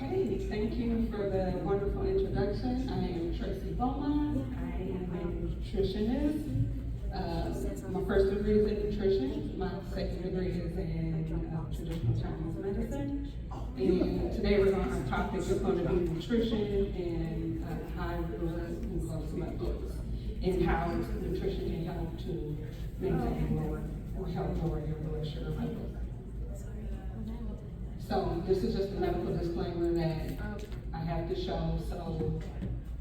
Okay, thank you for the wonderful introduction. I am Tracy Beaumont. I am a nutritionist. My first degree is in nutrition. My second degree is in traditional Chinese medicine. And today our topic is going to be nutrition and high blood glucose levels and how nutrition can help to maintain or help lower your blood sugar levels. So this is just a medical disclaimer that I have to show, so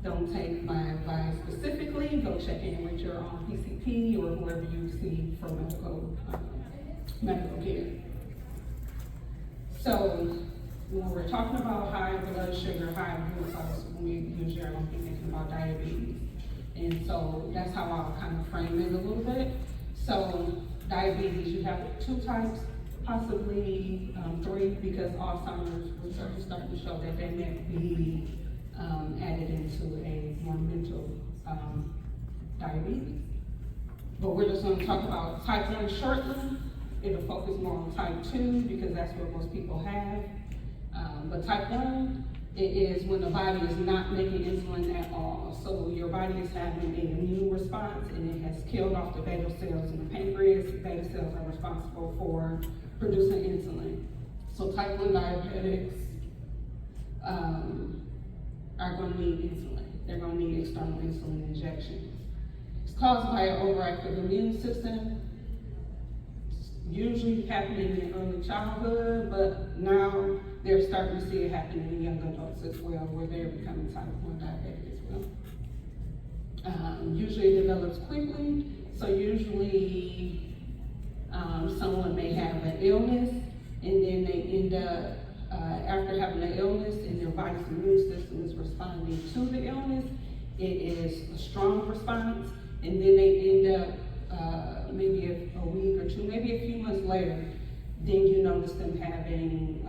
don't take my advice specifically. Go check in with your own PCP or whoever you see for medical care. So when we're talking about high blood sugar, high glucose, we usually are thinking about diabetes. And so that's how I'll kind of frame it a little bit. So diabetes, you have two types, possibly three, because Alzheimer's research is starting to show that they may be added into a more mental diabetes. But we're just going to talk about type 1 shortly. It'll focus more on type 2 because that's what most people have. But type 1, it is when the body is not making insulin at all. So your body is having an immune response and it has killed off the beta cells in the pancreas. Beta cells are responsible for producing insulin. So type 1 diabetics are going to need insulin. They're going to need external insulin injections. It's caused by an overactive immune system. It's usually happening in early childhood, but now they're starting to see it happening in young adults as well, where they're becoming type 1 diabetic as well. Usually it develops quickly, so usually someone may have an illness, and then they end up, after having an illness and their body's immune system is responding to the illness, it is a strong response, and then they end up maybe a week or two, maybe a few months later, then you notice them having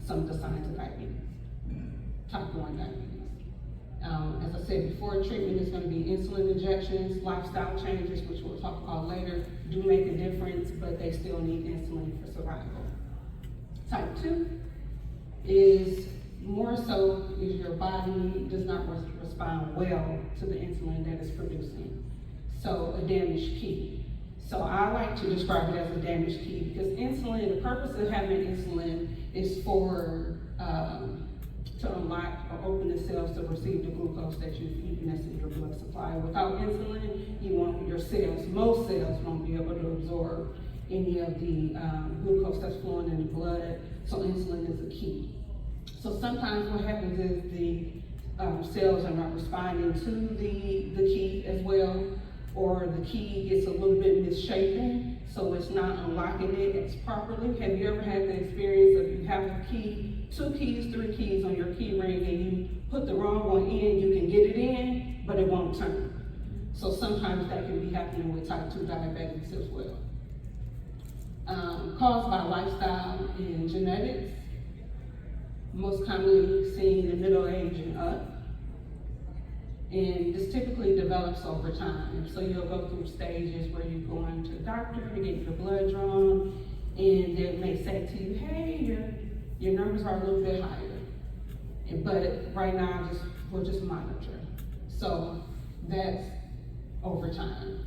some of the signs of diabetes, type 1 diabetes. As I said before, treatment is going to be insulin injections, lifestyle changes, which we'll talk about later, do make a difference, but they still need insulin for survival. Type 2 is more so is your body does not respond well to the insulin that it's producing. So a damaged key. So I like to describe it as a damaged key because insulin, the purpose of having insulin is for to unlock or open the cells to receive the glucose that you've eaten that's in your blood supply. Without insulin, your cells, most cells won't be able to absorb any of the glucose that's flowing in the blood, so insulin is a key. So sometimes what happens is the cells are not responding to the key as well, or the key gets a little bit misshapen, so it's not unlocking it as properly. Have you ever had the experience of you have a key, 2 keys, 3 keys on your key ring, and you put the wrong one in, you can get it in, but it won't turn. So sometimes that can be happening with type 2 diabetics as well. Caused by lifestyle and genetics, most commonly seen in middle age and up. And this typically develops over time. So you'll go through stages where you're going to the doctor to get your blood drawn, and they may say to you, hey, your numbers are a little bit higher. But right now, we'll just monitor. So that's over time.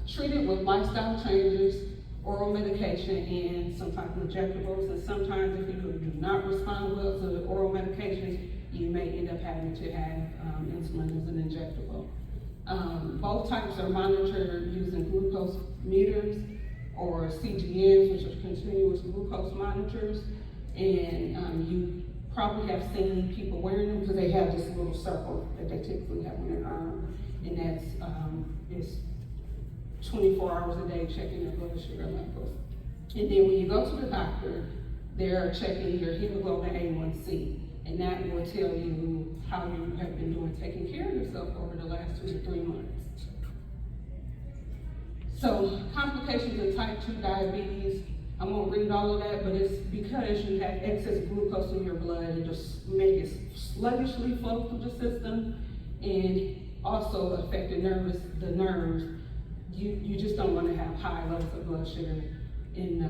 Treated with lifestyle changes, oral medication, and sometimes injectables. And sometimes if you do not respond well to the oral medications, you may end up having to have insulin as an injectable. Both types are monitored using glucose meters or CGMs, which are continuous glucose monitors. And you probably have seen people wearing them because they have this little circle that they typically have on their arm. And that's it's 24 hours a day checking your blood sugar levels. And then when you go to the doctor, they're checking your hemoglobin A1C. And that will tell you how you have been doing taking care of yourself over the last 2 to 3 months. So complications of type 2 diabetes, I won't read all of that, but it's because you have excess glucose in your blood, it just makes it sluggishly flow through the system and also affect the nerves. You just don't want to have high levels of blood sugar in the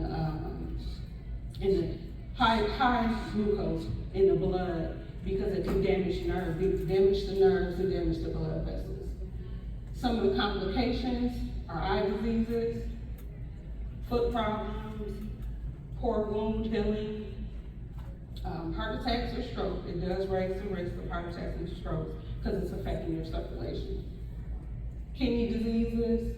high high glucose in the blood because it can damage nerves, damage the nerves and damage the blood vessels. Some of the complications are eye diseases, foot problems, poor wound healing, heart attacks or stroke. It does raise the risk of heart attacks and strokes because it's affecting your circulation. Kidney diseases,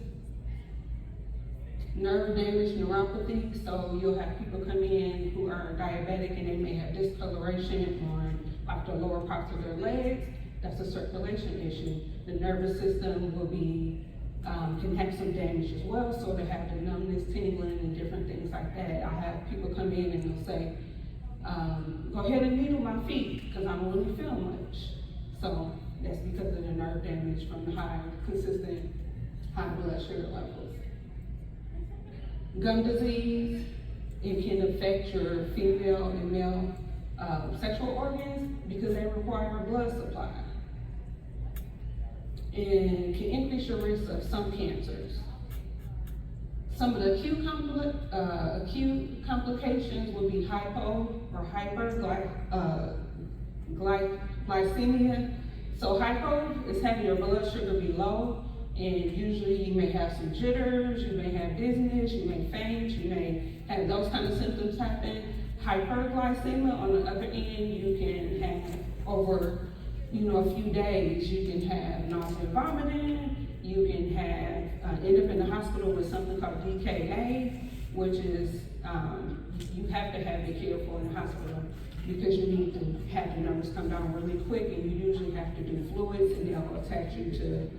nerve damage, neuropathy. So you'll have people come in who are diabetic and they may have discoloration on like the lower parts of their legs. That's a circulation issue. The nervous system will be can have some damage as well, so they have the numbness, tingling, and different things like that. I have people come in and they'll say, go ahead and needle my feet because I don't really feel much. So that's because of the nerve damage from the consistent high blood sugar levels. Gum disease, it can affect your female and male sexual organs because they require a blood supply. And can increase your risk of some cancers. Some of the acute complications will be hypo or hyperglycemia. So hypo is having your blood sugar be low, and usually you may have some jitters, you may have dizziness, you may faint, you may have those kind of symptoms happen. Hyperglycemia, on the other end, you can have over a few days, you can have nausea and vomiting, you can have end up in the hospital with something called DKA, which is you have to have it cared for in the hospital because you need to have the numbers come down really quick, and you usually have to do fluids, and they'll attach you to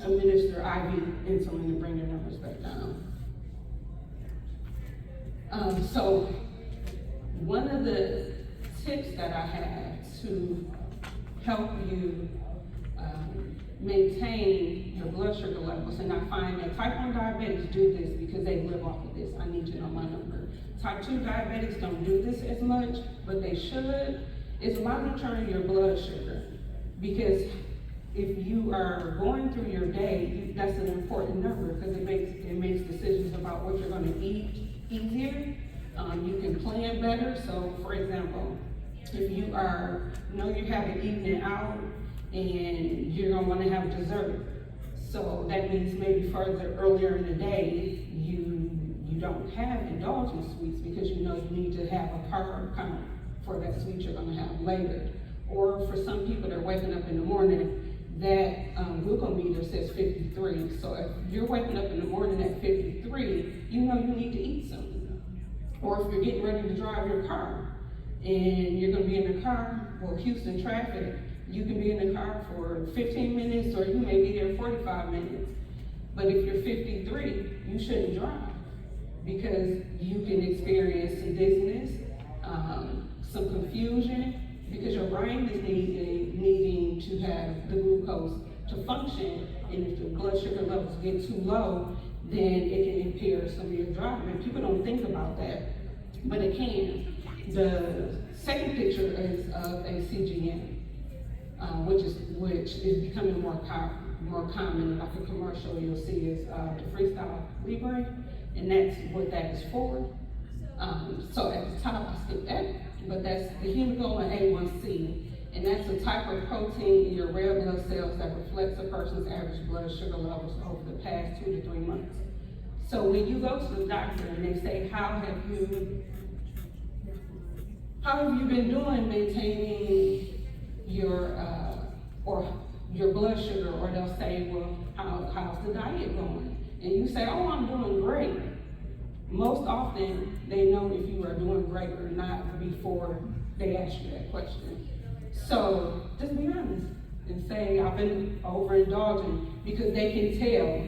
administer IV insulin to bring your numbers back down. So one of the tips that I have to help you maintain your blood sugar levels, and I find that type 1 diabetics do this because they live off of this. I need to know my number. Type 2 diabetics don't do this as much, but they should, is monitoring your blood sugar. Because if you are going through your day, that's an important number because it makes decisions about what you're going to eat easier. You can plan better. So for example, if you you haven't eaten it out and you're gonna want to have dessert, so that means maybe earlier in the day you don't have indulgent sweets because you need to have a carb count for that sweet you're gonna have later. Or for some people, they're waking up in the morning, that glucometer says 53. So if you're waking up in the morning at 53, you need to eat something. Or if you're getting ready to drive your car and you're going to be in the car, or Houston traffic, you can be in the car for 15 minutes or you may be there 45 minutes. But if you're 53, you shouldn't drive because you can experience some dizziness, some confusion, because your brain is needing to have the glucose to function, and if the blood sugar levels get too low, then it can impair some of your driving. And people don't think about that, but it can. The second picture is of a CGM, which is becoming more common. Like a commercial you'll see is the Freestyle Libre, and that's what that is for. So at the top, I skipped that, but that's the hemoglobin A1C, and that's a type of protein in your red blood cells that reflects a person's average blood sugar levels over the past 2 to 3 months. So when you go to the doctor and they say, how have you been doing maintaining your blood sugar, or they'll say, well, how's the diet going? And you say, oh, I'm doing great. Most often, they know if you are doing great or not before they ask you that question. So just be honest and say, I've been overindulging, because they can tell.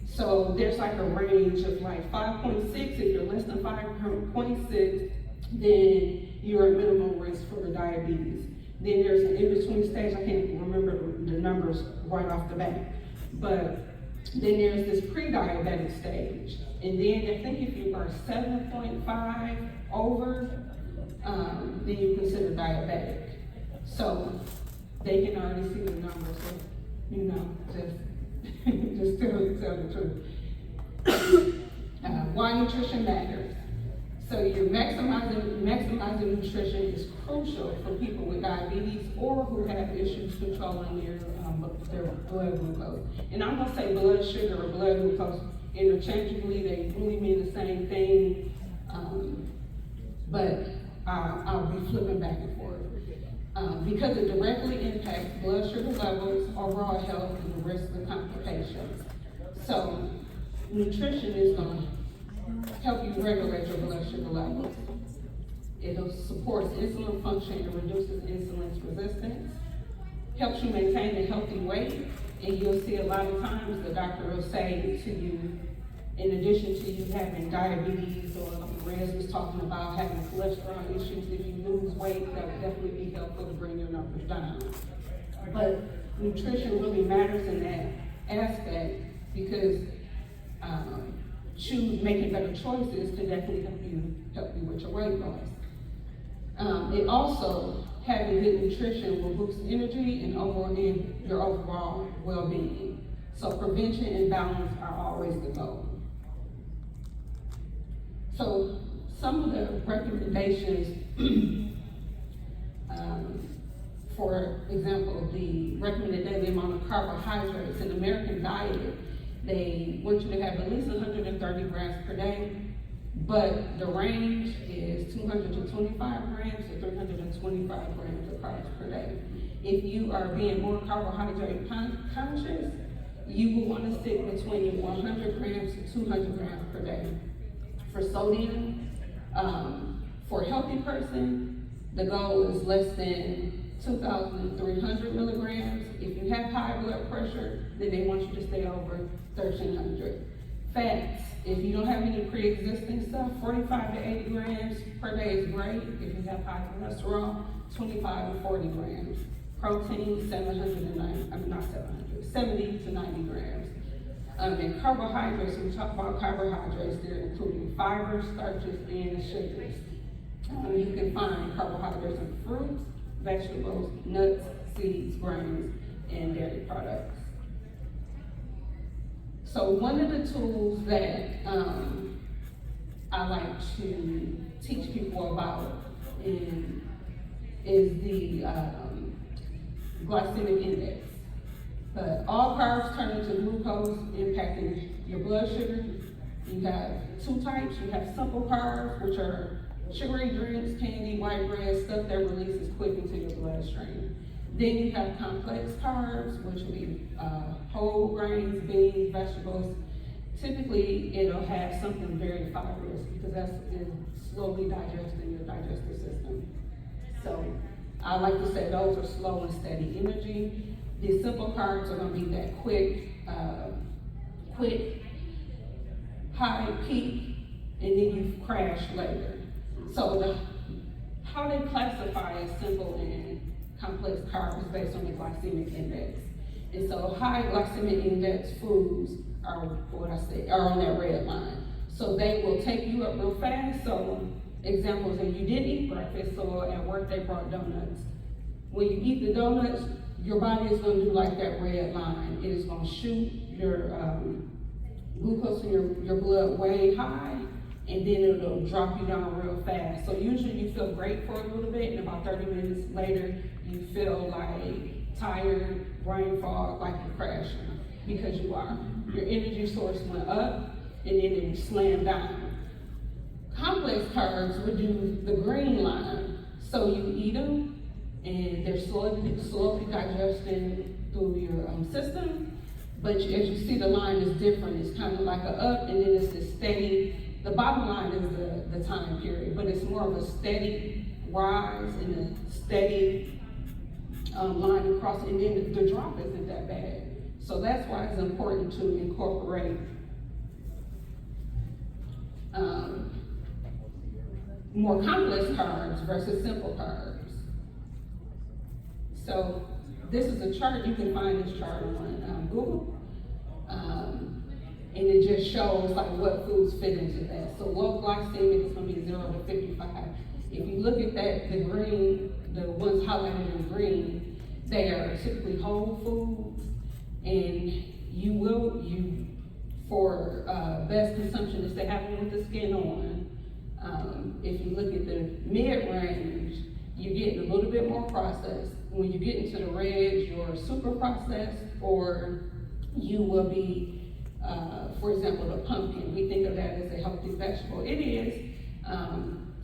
So there's like a range of like 5.6. If you're less than 5.6, then you're at minimal risk for diabetes. Then there's an in-between stage. I can't remember the numbers right off the bat. But then there's this pre-diabetic stage. And then I think if you are 7.5 over, then you consider diabetic. So they can already see the numbers. So, just tell the truth. Why nutrition matters. So you're maximizing nutrition is crucial for people with diabetes or who have issues controlling their blood glucose. And I'm gonna say blood sugar or blood glucose interchangeably, they really mean the same thing, but I'll be flipping back and forth. Because it directly impacts blood sugar levels, overall health, and the risk of complications. So nutrition is gonna help you regulate your blood sugar levels. It supports insulin function and reduces insulin resistance, helps you maintain a healthy weight, and you'll see a lot of times the doctor will say to you, in addition to you having diabetes or like Rez was talking about having cholesterol issues, if you lose weight, that would definitely be helpful to bring your numbers down. But nutrition really matters in that aspect because making better choices can definitely help you with your weight loss. It also, having good nutrition will boost energy and your overall well-being. So prevention and balance are always the goal. So some of the recommendations, for example, the recommended daily amount of carbohydrates in the American diet, they want you to have at least 130 grams per day, but the range is 225 grams to 325 grams of carbs per day. If you are being more carbohydrate conscious, you will want to stick between 100 grams to 200 grams per day. For sodium, for a healthy person, the goal is less than 2,300 milligrams. If you have high blood pressure, then they want you to stay over 1,300. Fats, if you don't have any pre-existing stuff, 45 to 80 grams per day is great. If you have high cholesterol, 25 to 40 grams. Protein, 70 to 90 grams. And carbohydrates, when we talk about carbohydrates, they're including fibers, starches, and sugars. You can find carbohydrates in fruits, vegetables, nuts, seeds, grains, and dairy products. So one of the tools that I like to teach people about is the glycemic index. But all carbs turn into glucose, impacting your blood sugar. You have two types. You have simple carbs, which are sugary drinks, candy, white bread, stuff that releases quick into your bloodstream. Then you have complex carbs, which will be whole grains, beans, vegetables. Typically, it'll have something very fibrous because that's slowly digesting your digestive system. So I like to say those are slow and steady energy. The simple carbs are going to be that quick, high peak, and then you crash later. So how they classify as simple and complex carbs is based on the glycemic index. And so high glycemic index foods are on that red line. So they will take you up real fast. So examples, if you didn't eat breakfast, so at work they brought donuts. When you eat the donuts, your body is going to do like that red line. It is going to shoot your glucose in your blood way high, and then it'll drop you down real fast. So usually you feel great for a little bit, and about 30 minutes later, you feel like tired, brain fog, like you're crashing, because you are. Your energy source went up, and then it slammed down. Complex carbs would do the green line. So you eat them, and they're slowly digesting through your system. But as you see, the line is different. It's kind of like a up, and then it's this steady. The bottom line is the time period, but it's more of a steady rise and a steady line across, and then the drop isn't that bad. So that's why it's important to incorporate more complex carbs versus simple carbs. So this is a chart. You can find this chart on Google. And it just shows like what foods fit into that. So low glycemic is going to be 0 to 55. If you look at that, the green, the ones highlighted in green, they are typically whole foods, and for best consumption is to have them with the skin on. mid-range, you're getting a little bit more processed. When you get into the reds, you're super processed, or you will be, for example, the pumpkin. We think of that as a healthy vegetable. It is,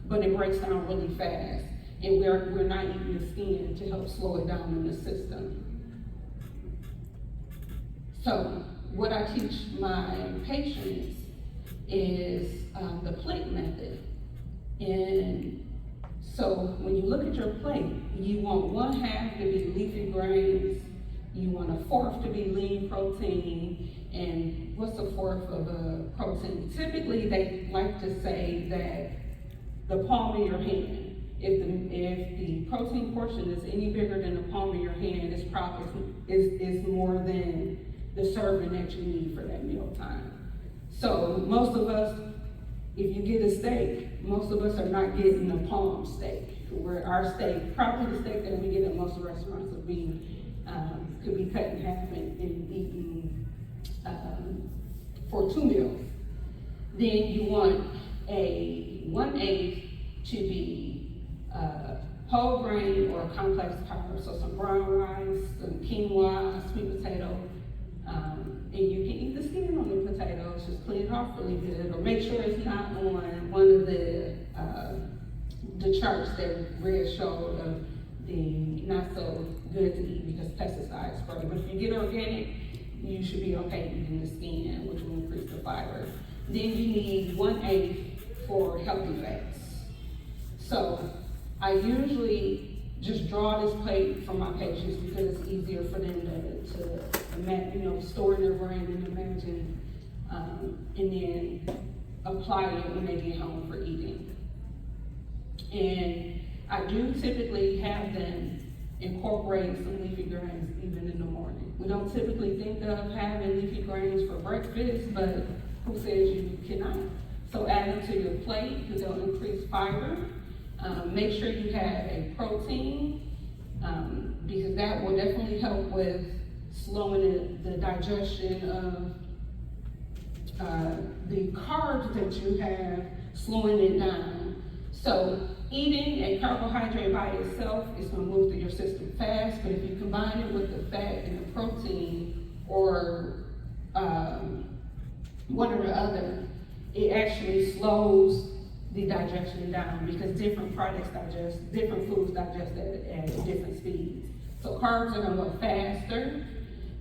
but it breaks down really fast. And we're not eating the skin to help slow it down in the system. So what I teach my patients is the plate method. And so when you look at your plate, you want 1/2 to be leafy greens, you want 1/4 to be lean protein, and what's 1/4 of a protein? Typically, they like to say that the palm of your hand. If the protein portion is any bigger than the palm of your hand, it's probably is more than the serving that you need for that meal time. So most of us, if you get a steak, most of us are not getting a palm steak. Where our steak, probably the steak that we get at most restaurants would be could be cut in half and eaten for 2 meals. Then you want a 1/8 to be whole grain or complex carbs, so some brown rice, some quinoa, sweet potato, and you can eat the skin on the potatoes, just clean it off really good, or make sure it's not on one of the charts that Red showed of the not so good to eat because pesticides spray. But if you get organic, you should be okay eating the skin, which will increase the fiber. Then you need 1/8 for healthy fats. So I usually just draw this plate for my patients because it's easier for them to store in their brain and imagine, and then apply it when they get home for eating. And I do typically have them incorporate some leafy greens even in the morning. We don't typically think of having leafy greens for breakfast, but who says you cannot? So add them to your plate because they'll increase fiber. Make sure you have a protein, because that will definitely help with slowing the digestion of the carbs that you have, slowing it down. So eating a carbohydrate by itself is going to move through your system fast, but if you combine it with the fat and the protein, or one or the other, it actually slows the digestion down because different foods digest at different speeds. So carbs are going to go faster,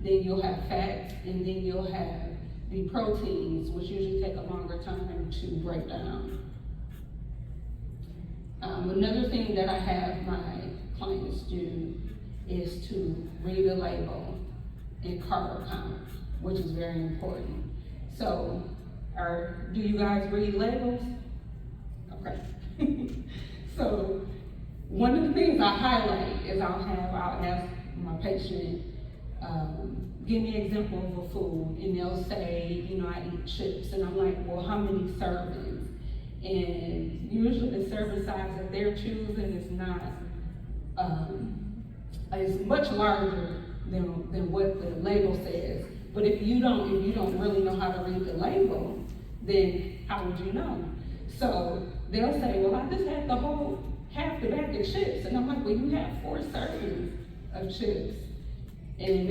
then you'll have fats, and then you'll have the proteins, which usually take a longer time to break down. Another thing that I have my clients do is to read a label and carb count, which is very important. So, do you guys read labels? Okay. So, one of the things I highlight is I'll ask my patient, give me an example of a food, and they'll say, I eat chips, and I'm like, well, how many servings? And usually the serving size that they're choosing is not, is much larger than what the label says. But if you don't really know how to read the label, then how would you know? So they'll say, well, I just had half the bag of chips. And I'm like, well, you have 4 servings of chips. And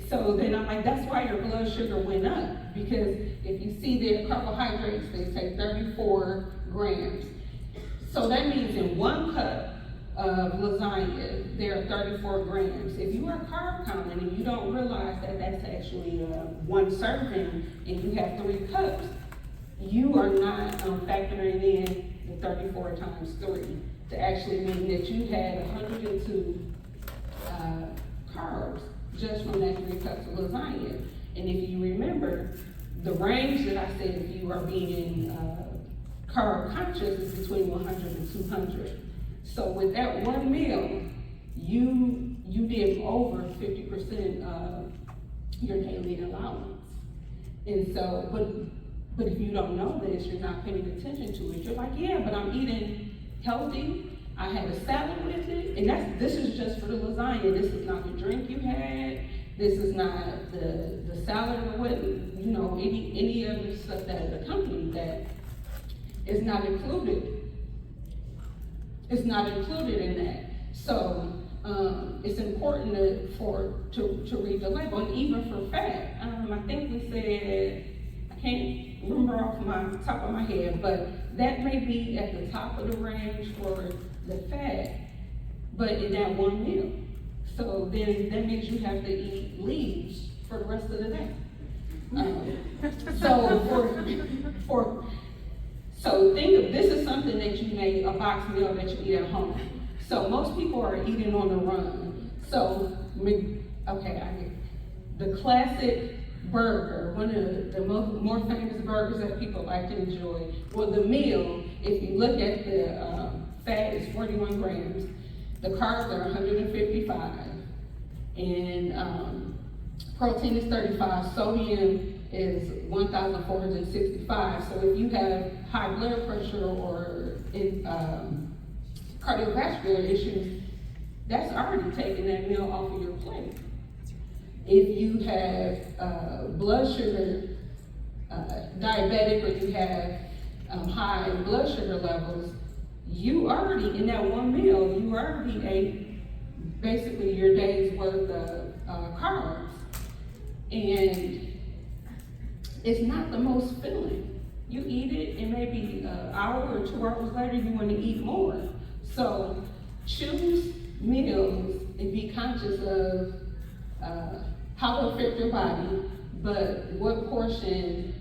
so then I'm like, that's why your blood sugar went up. Because if you see their carbohydrates, they say 34 grams. So that means in 1 cup of lasagna, there are 34 grams. If you are carb counting and you don't realize that that's actually 1 serving and you have 3 cups, you are not factoring in the 34 times 3 to actually mean that you had 102 carbs just from that 3 cups of lasagna. And if you remember, the range that I said if you are being carb conscious is between 100 and 200. So with that 1 meal, you did over 50% of your daily allowance. And so, but if you don't know this, you're not paying attention to it. You're like, yeah, but I'm eating healthy. I had a salad with it, and this is just for the lasagna. This is not the drink you had. This is not the salad or what, any of the stuff that accompanied that is not included It's not included in that. So it's important to read the label, and even for fat. I think we said, I can't remember off my top of my head, but that may be at the top of the range for the fat, but in that one meal. So then that means you have to eat leaves for the rest of the day. So think of this is something that you make a box meal that you eat at home. So most people are eating on the run. So, okay, I get the classic burger, one of the more famous burgers that people like to enjoy. Well, the meal, if you look at the fat is 41 grams, the carbs are 155, and protein is 35, sodium is 1,465. So if you have high blood pressure or cardiovascular issues, that's already taking that meal off of your plate. If you have blood sugar, diabetic, or you have high blood sugar levels, you already, in that one meal, you already ate basically your day's worth of carbs. And it's not the most filling. You eat it, and maybe an hour or 2 hours later, you want to eat more. So choose meals and be conscious of how to affect your body, but what portion,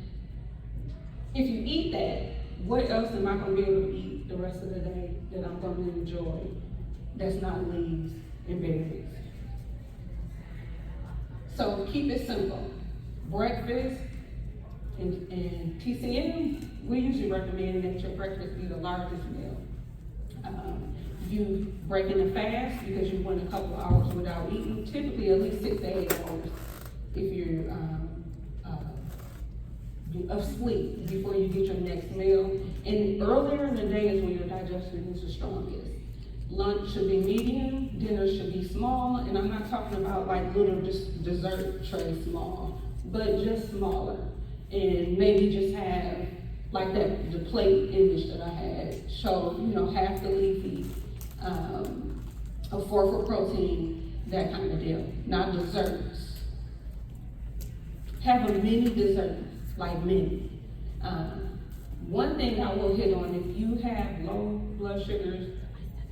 if you eat that, what else am I going to be able to eat the rest of the day that I'm going to enjoy that's not leaves and berries? So keep it simple. Breakfast and TCM, we usually recommend that your breakfast be the largest meal. You break in a fast because you went a couple of hours without eating, typically at least 6 to 8 hours if you're of sleep before you get your next meal. And earlier in the day is when your digestion is the strongest. Lunch should be medium, dinner should be small, and I'm not talking about like little dessert tray small, but just smaller. And maybe just have like the plate image that I had show, half the leafy, a 4 for protein, that kind of deal. Not desserts. Have a mini dessert, like mini. One thing I will hit on, if you have low blood sugars,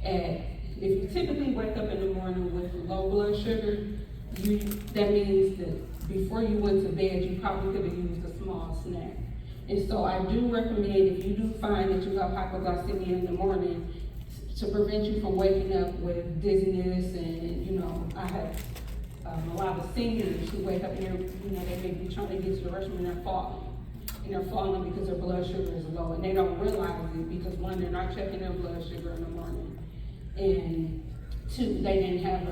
if you typically wake up in the morning with low blood sugar, that means that before you went to bed, you probably could have used a small snack. And so I do recommend, if you do find that you have hypoglycemia in the morning, to prevent you from waking up with dizziness, and I have a lot of seniors who wake up and they may be trying to get to the restroom and they're falling. And they're falling because their blood sugar is low, and they don't realize it because one, they're not checking their blood sugar in the morning, and two, they didn't have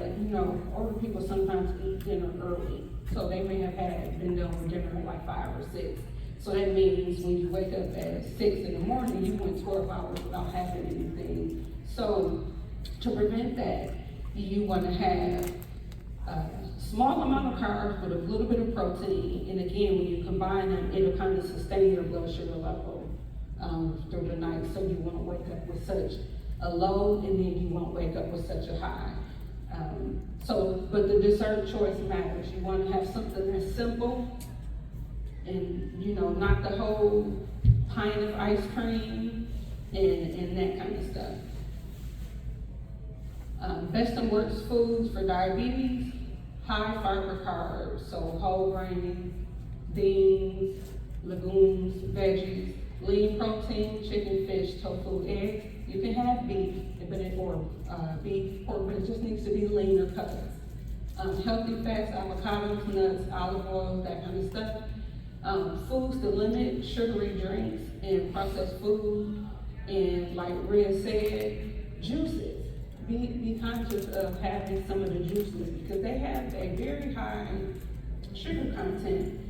older people sometimes eat dinner early, so they may have been done with dinner at like 5 or 6. So that means when you wake up at 6 in the morning, you went 12 hours without having anything. So to prevent that, you want to have a small amount of carbs with a little bit of protein. And again, when you combine them, it'll kind of sustain your blood sugar level through the night. So you won't wake up with such a low, and then you won't wake up with such a high. But the dessert choice matters. You want to have something that's simple, and not the whole pint of ice cream and that kind of stuff. Best and worst foods for diabetes: high fiber carbs, so whole grains, beans, legumes, veggies. Lean protein: chicken, fish, tofu, eggs. You can have beef, beef, pork, but it just needs to be leaner cuts. Healthy fats: avocados, nuts, olive oil, that kind of stuff. Foods to limit: sugary drinks and processed food, and like Red said, juices. Be conscious of having some of the juices because they have a very high sugar content.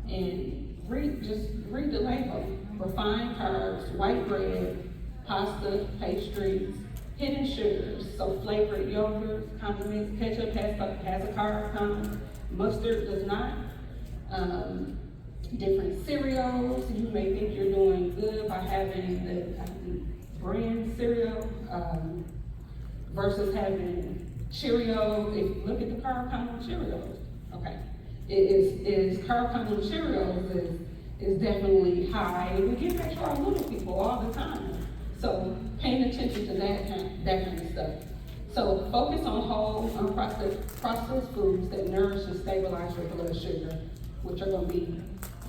And just read the label: refined carbs, white bread, pasta, pastries, hidden sugars, so flavored yogurts, condiments. Ketchup has a carb count, mustard does not. Different cereals. You may think you're doing good by having brand cereal, versus having Cheerios. If you look at the carb count on Cheerios, okay, carb count on Cheerios is definitely high. And we give that to our little people all the time. So paying attention to that kind of stuff. So focus on whole, processed foods that nourish and stabilize your blood sugar, which are going to be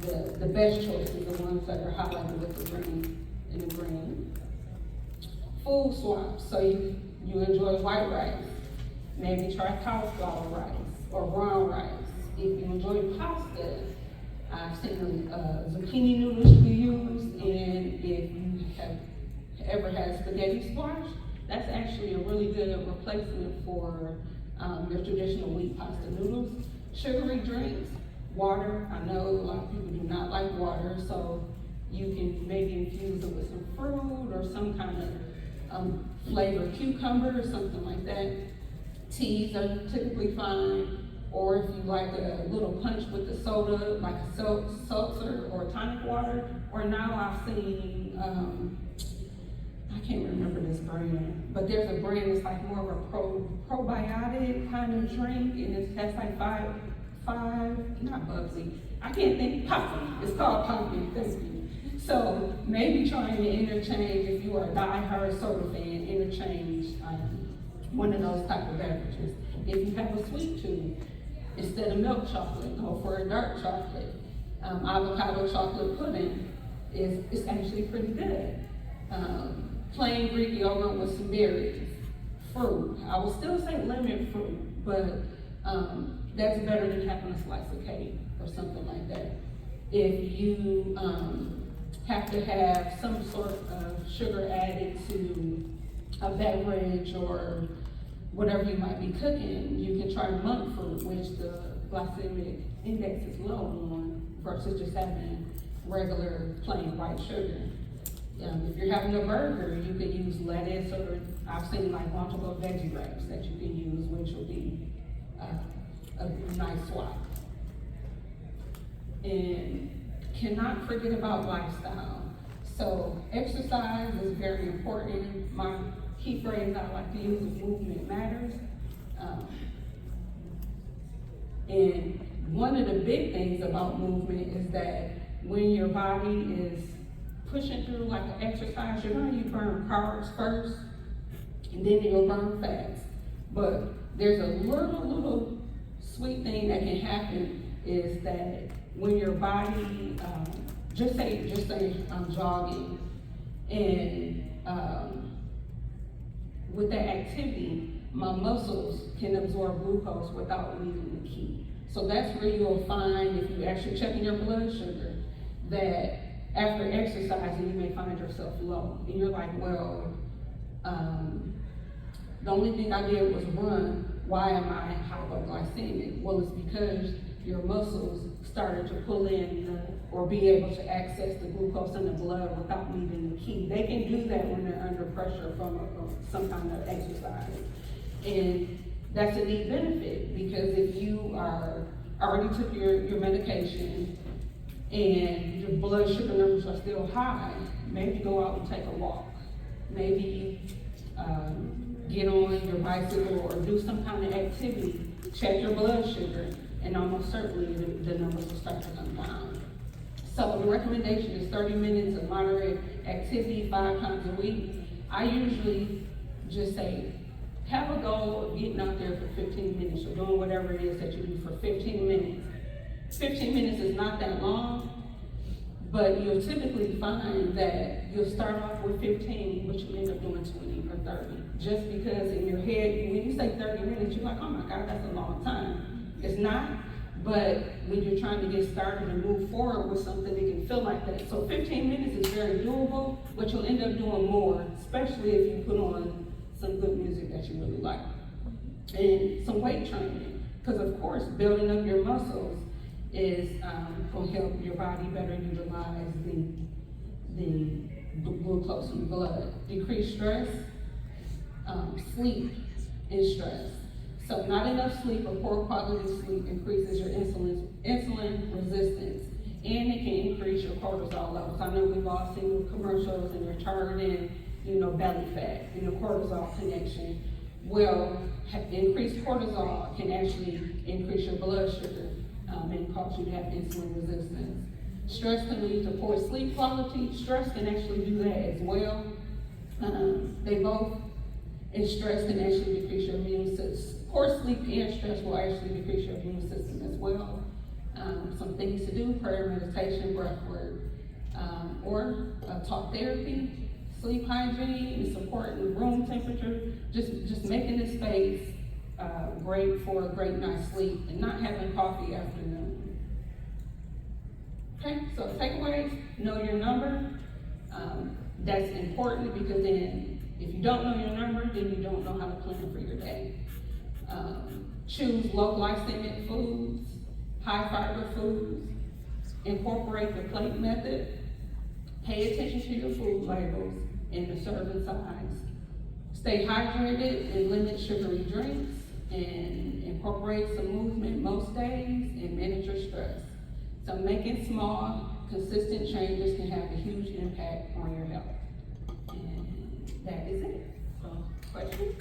the best choices, the ones that are highlighted with the green in the green. Food swaps. So you enjoy white rice, maybe try cauliflower rice or brown rice. If you enjoy pasta, I've seen zucchini noodles be used, and if you have ever had spaghetti squash, that's actually a really good replacement for your traditional wheat pasta noodles. Sugary drinks, water. I know a lot of people do not like water, so you can maybe infuse it with some fruit or some kind of flavored cucumber or something like that. Teas are typically fine, or if you like a little punch with the soda, like a seltzer or tonic water. Or now I've seen, I can't remember this brand, but there's a brand that's like more of a probiotic kind of drink, and it has like five, not bubbly. I can't think, pumpkin. It's called pumpkin, thank you. So maybe trying to interchange, if you are a die-hard soda fan, interchange one of those type of beverages. If you have a sweet tooth, instead of milk chocolate, go for a dark chocolate. Avocado chocolate pudding is actually pretty good. Plain Greek yogurt with some berries. Fruit. I will still say lemon fruit, but that's better than having a slice of cake or something like that. If you have to have some sort of sugar added to a beverage or whatever you might be cooking, you can try monk fruit, which the glycemic index is low on, versus just having regular plain white sugar. If you're having a burger, you could use lettuce, or I've seen like multiple veggie wraps that you can use, which will be a nice swap. And cannot forget about lifestyle. So exercise is very important. My key phrase I like to use is movement matters. And one of the big things about movement is that when your body is pushing through like an exercise, you're going to burn carbs first, and then you'll burn fats. But there's a little sweet thing that can happen is that when your body, just say I'm jogging, and with that activity, my muscles can absorb glucose without leaving the key. So that's where you'll find, if you actually checking your blood sugar, that after exercising, you may find yourself low. And you're like, well, the only thing I did was run. Why am I hypoglycemic? Well, it's because your muscles started to pull in or be able to access the glucose in the blood without leaving the key. They can do that when they're under pressure from some kind of exercise. And that's a neat benefit, because if you are already took your medication and your blood sugar numbers are still high, maybe go out and take a walk. Maybe get on your bicycle or do some kind of activity, check your blood sugar, and almost certainly the numbers will start to come down. So the recommendation is 30 minutes of moderate activity 5 times a week. I usually just say, have a goal of getting out there for 15 minutes or doing whatever it is that you do for 15 minutes. 15 minutes is not that long, but you'll typically find that you'll start off with 15, but you end up doing 20 or 30. Just because in your head, when you say 30 minutes, you're like, oh my God, that's a long time. It's not, but when you're trying to get started and move forward with something, it can feel like that. So 15 minutes is very doable, but you'll end up doing more, especially if you put on some good music that you really like. And some weight training, because of course, building up your muscles is going to help your body better utilize the glucose in the blood. Decrease stress, sleep and stress. So not enough sleep or poor quality sleep increases your insulin resistance, and it can increase your cortisol levels. I know we've all seen commercials and you're targeting belly fat and the cortisol connection. Well, increased cortisol can actually increase your blood sugar and cause you to have insulin resistance. Stress can lead to poor sleep quality. Stress can actually do that as well. They both, and stress can actually decrease your immune system. Poor sleep and stress will actually decrease your immune system as well. Some things to do: prayer, meditation, breath work, or talk therapy, sleep hygiene, and supporting room temperature. Just making the space great for a great night's sleep, and not having coffee after noon. Okay, so takeaways: know your number. That's important because then, if you don't know your number, then you don't know how to plan for your day. Choose low glycemic foods, high fiber foods. Incorporate the plate method. Pay attention to your food labels and the serving size. Stay hydrated and limit sugary drinks, and incorporate some movement most days, and manage your stress. So making small, consistent changes can have a huge impact on your health. And that is it. So, questions?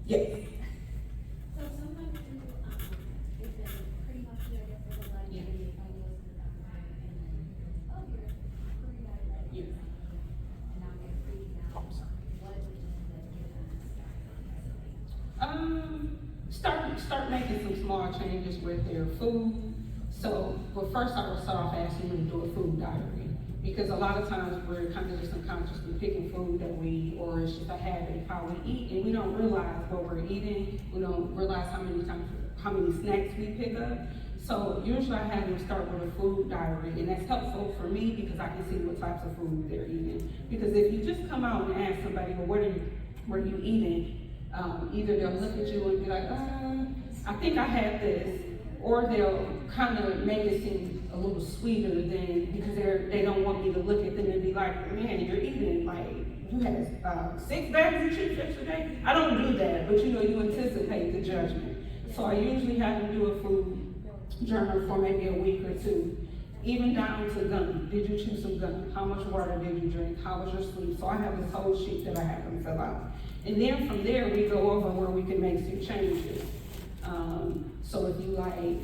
Yes. So someone who is pretty motivated for the life, maybe if I was in the doctor and then, oh, you're pretty diabetic. Yes. And now they're freaking out. What would you suggest for them to Start making some small changes with their food. So, well, first I would start off asking them to do a food diary, because a lot of times we're kind of just unconsciously picking food that we eat, or it's just a habit of how we eat, and we don't realize what we're eating. We don't realize how many snacks we pick up. So usually I have them start with a food diary, and that's helpful for me because I can see what types of food they're eating. Because if you just come out and ask somebody, well, what are you eating? Either they'll look at you and be like, I think I had this, or they'll kind of make it seem a little sweeter than, because they don't want me to look at them and be like, man, you're eating like, you had 6 bags of chips yesterday? I don't do that, but you anticipate the judgment. So I usually have them do a food journal for maybe a week or two, even down to gum. Did you chew some gum? How much water did you drink? How was your sleep? So I have this whole sheet that I have them fill out. And then from there, we go over where we can make some changes. So if you like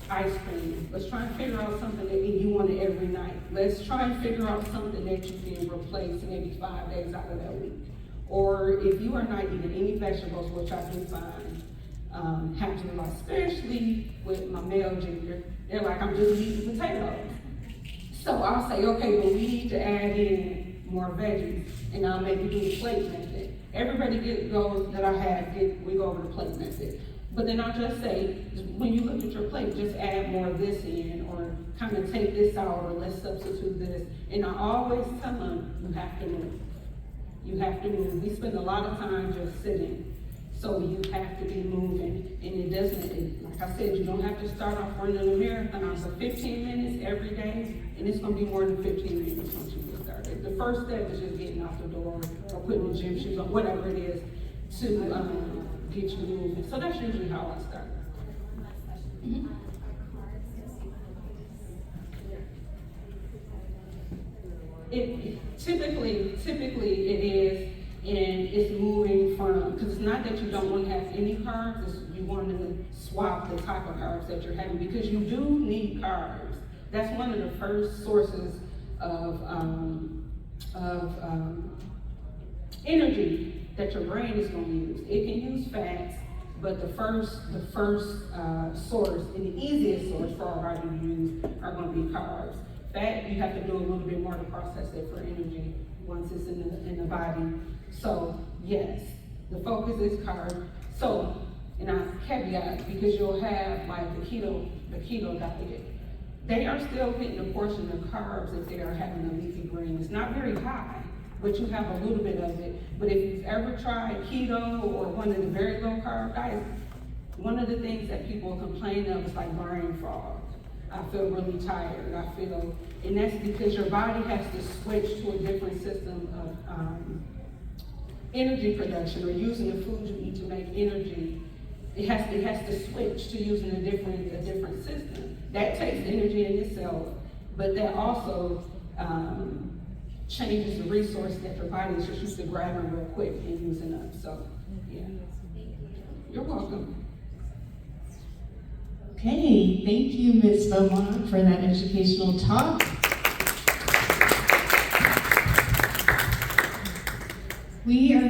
ice cream, let's try and figure out something that you want it every night. Let's try and figure out something that you can replace maybe 5 days out of that week. Or if you are not eating any vegetables, which I do find happens a lot, especially with my male gender, they're like, I'm just eating potatoes. So I'll say, okay, well, we need to add in more veggies, and I'll maybe do the plate method. Everybody goes that I have, we go over the plate method. But then I'll just say, when you look at your plate, just add more of this in, or kind of take this out, or let's substitute this. And I always tell them, you have to move. You have to move. We spend a lot of time just sitting, so you have to be moving. And it doesn't, like I said, you don't have to start off running a marathon for 15 minutes every day, and it's gonna be more than 15 minutes once you get started. The first step is just getting out the door, or putting the gym shoes on, whatever it is, to get you moving. So that's usually how I start. One last question. Mhm. Are carbs considered Typically it is, and it's moving from, because it's not that you don't want to have any carbs, it's you want to swap the type of carbs that you're having, because you do need carbs. That's one of the first sources of energy that your brain is going to use. It can use fats, but the first source and the easiest source for our body to use are going to be carbs. Fat, you have to do a little bit more to process it for energy once it's in the body. So yes, the focus is carb. So, and I caveat, because you'll have like the keto diet. They are still getting a portion of carbs if they are having a leafy green. It's not very high, but you have a little bit of it. But if you've ever tried keto or one of the very low carb diets, one of the things that people complain of is like brain fog. I feel really tired. And that's because your body has to switch to a different system of energy production, or using the food you eat to make energy It has to switch to using a different system. That takes energy in itself, but that also, changes the resource that providers are used to grabbing real quick and using up, so, yeah. You're welcome. Okay, thank you, Ms. Beaumont, for that educational talk. We are